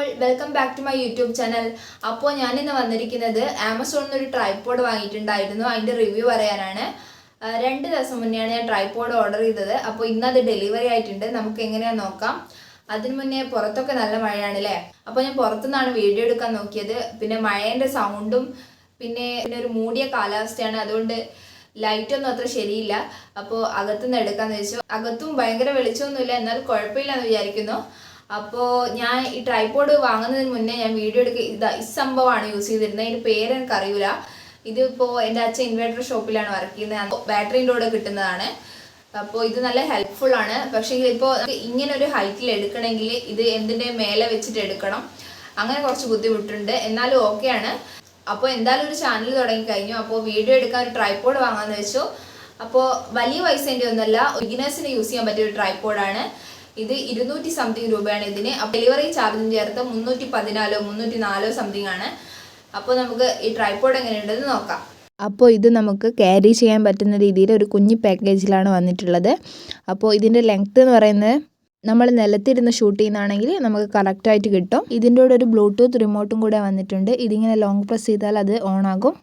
All welcome back to my YouTube channel. അപ്പോൾ ഞാനിന്ന് വന്നിരിക്കുന്നത് ആമസോണിൽ നിന്ന് ഒരു ട്രൈപോഡ് വാങ്ങിയിട്ടുണ്ടായിരുന്നു. അതിൻ്റെ റിവ്യൂ പറയാനാണ്. 2 ദിവസം മുന്നെയാണ് ഞാൻ ട്രൈപോഡ് ഓർഡർ ചെയ്തത്. അപ്പോൾ ഇന്നത് ഡെലിവറി ആയിട്ടുണ്ട്. നമുക്ക് എങ്ങനെയാണെന്ന് നോക്കാം. അതിന് മുന്നേ പുറത്തൊക്കെ നല്ല മഴയാണ് അല്ലേ. അപ്പോൾ ഞാൻ പുറത്തുനിന്നാണ് വീഡിയോ എടുക്കാൻ നോക്കിയത്. പിന്നെ മഴേൻ്റെ സൗണ്ടും പിന്നെ ഒരു മൂടിയ കാലാവസ്ഥയാണ്, അതുകൊണ്ട് ലൈറ്റൊന്നും അത്ര ശരിയില്ല. അപ്പോൾ അകത്തുനിന്ന് എടുക്കാമെന്ന് വെച്ചു. അകത്തും ഭയങ്കര വെളിച്ചമൊന്നുമില്ല, എന്നാലും കുഴപ്പമില്ല എന്ന് വിചാരിക്കുന്നു. അപ്പോൾ ഞാൻ ഈ ട്രൈപോഡ് വാങ്ങുന്നതിന് മുന്നേ ഞാൻ വീഡിയോ എടുക്കുക ഈ സംഭവമാണ് യൂസ് ചെയ്തിരുന്നത്. ഇതിൻ്റെ പേര് എനിക്കറിയില്ല. ഇതിപ്പോൾ എൻ്റെ അച്ഛൻ ഇൻവെർട്ടർ ഷോപ്പിലാണ് വർക്ക് ചെയ്യുന്നത്. ബാറ്ററിൻ്റെ കൂടെ കിട്ടുന്നതാണ്. അപ്പോൾ ഇത് നല്ല ഹെൽപ്ഫുൾ ആണ്. പക്ഷേ ഇപ്പോൾ ഇങ്ങനെ ഒരു ഹൈറ്റിൽ എടുക്കണമെങ്കിൽ ഇത് എന്തിൻ്റെ മേലെ വെച്ചിട്ട് എടുക്കണം. അങ്ങനെ കുറച്ച് ബുദ്ധിമുട്ടുണ്ട്, എന്നാലും ഓക്കെയാണ്. അപ്പോൾ എന്തായാലും ഒരു ചാനൽ തുടങ്ങി കഴിഞ്ഞു. അപ്പോൾ വീഡിയോ എടുക്കാൻ ഒരു ട്രൈപോഡ് വാങ്ങാമെന്ന് വെച്ചു. അപ്പോൾ വലിയ പൈസേൻ്റെ ഒന്നുമല്ല, ബിഗിനേഴ്സിന് യൂസ് ചെയ്യാൻ പറ്റിയ ഒരു ട്രൈപോഡാണ്. ഇത് 200 സംതിങ് രൂപയാണ് ഇതിന്. ഡെലിവറി ചാർജും ചേർത്ത് 314 304 സംതിങ് ആണ്. അപ്പോൾ നമുക്ക് ഈ ട്രൈപോഡ് എങ്ങനെയുണ്ടെന്ന് നോക്കാം. അപ്പോൾ ഇത് നമുക്ക് ക്യാരി ചെയ്യാൻ പറ്റുന്ന രീതിയിൽ ഒരു കുഞ്ഞു പാക്കേജിലാണ് വന്നിട്ടുള്ളത്. അപ്പോൾ ഇതിൻ്റെ ലെങ്ത്ത് എന്ന് പറയുന്നത് നമ്മൾ നിലത്തിരുന്ന് ഷൂട്ട് ചെയ്യുന്നതാണെങ്കിൽ നമുക്ക് കറക്റ്റായിട്ട് കിട്ടും. ഇതിൻ്റെ കൂടെ ഒരു ബ്ലൂടൂത്ത് റിമോട്ടും കൂടെ വന്നിട്ടുണ്ട്. ഇതിങ്ങനെ ലോങ് പ്രസ് ചെയ്താൽ അത് ഓൺ ആകും.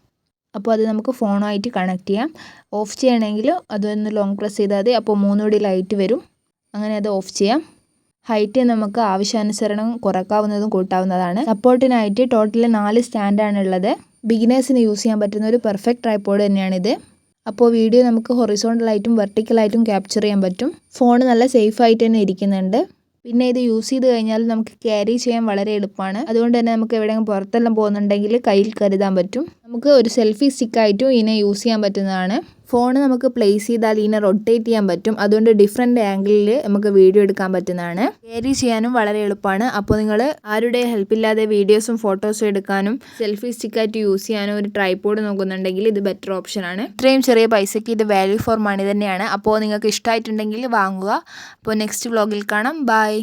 അപ്പോൾ അത് നമുക്ക് ഫോണുമായിട്ട് കണക്ട് ചെയ്യാം. ഓഫ് ചെയ്യണമെങ്കിൽ അതൊന്ന് ലോങ് പ്രസ് ചെയ്താൽ മതി. അപ്പോൾ 3 കൂടി ലൈറ്റ് വരും. അങ്ങനെ അത് ഓഫ് ചെയ്യാം. ഹൈറ്റ് നമുക്ക് ആവശ്യാനുസരണം കുറക്കാവുന്നതും കൂട്ടാവുന്നതാണ്. സപ്പോർട്ടിനായിട്ട് ടോട്ടൽ 4 സ്റ്റാൻഡാണ് ഉള്ളത്. ബിഗിനേഴ്സിന് യൂസ് ചെയ്യാൻ പറ്റുന്ന ഒരു പെർഫെക്റ്റ് ട്രൈപോഡ് തന്നെയാണിത്. അപ്പോൾ വീഡിയോ നമുക്ക് ഹൊറിസോണ്ടലായിട്ടും വെർട്ടിക്കലായിട്ടും ക്യാപ്ചർ ചെയ്യാൻ പറ്റും. ഫോൺ നല്ല സേഫായിട്ട് തന്നെ ഇരിക്കുന്നുണ്ട്. പിന്നെ ഇത് യൂസ് ചെയ്ത് കഴിഞ്ഞാൽ നമുക്ക് ക്യാരി ചെയ്യാൻ വളരെ എളുപ്പമാണ്. അതുകൊണ്ട് തന്നെ നമുക്ക് എവിടെയെങ്കിലും പുറത്തെല്ലാം പോകുന്നുണ്ടെങ്കിൽ കയ്യിൽ കരുതാൻ പറ്റും. നമുക്ക് ഒരു സെൽഫി സ്റ്റിക്കായിട്ടും ഇതിനെ യൂസ് ചെയ്യാൻ പറ്റുന്നതാണ്. ഫോൺ നമുക്ക് പ്ലേസ് ചെയ്താൽ ഇതിനെ റൊട്ടേറ്റ് ചെയ്യാൻ പറ്റും. അതുകൊണ്ട് ഡിഫറെൻറ്റ് ആംഗിളിൽ നമുക്ക് വീഡിയോ എടുക്കാൻ പറ്റുന്നതാണ്. ക്യാരി ചെയ്യാനും വളരെ എളുപ്പമാണ്. അപ്പോൾ നിങ്ങൾ ആരുടെ ഹെൽപ്പില്ലാതെ വീഡിയോസും ഫോട്ടോസും എടുക്കാനും സെൽഫി സ്റ്റിക്കായിട്ട് യൂസ് ചെയ്യാനും ഒരു ട്രൈപോഡ് നോക്കുന്നുണ്ടെങ്കിൽ ഇത് ബെറ്റർ ഓപ്ഷനാണ്. ഇത്രയും ചെറിയ പൈസയ്ക്ക് ഇത് വാല്യൂ ഫോർ മണി തന്നെയാണ്. അപ്പോൾ നിങ്ങൾക്ക് ഇഷ്ടമായിട്ടുണ്ടെങ്കിൽ വാങ്ങുക. അപ്പോൾ നെക്സ്റ്റ് വ്ളോഗിൽ കാണാം. ബൈ.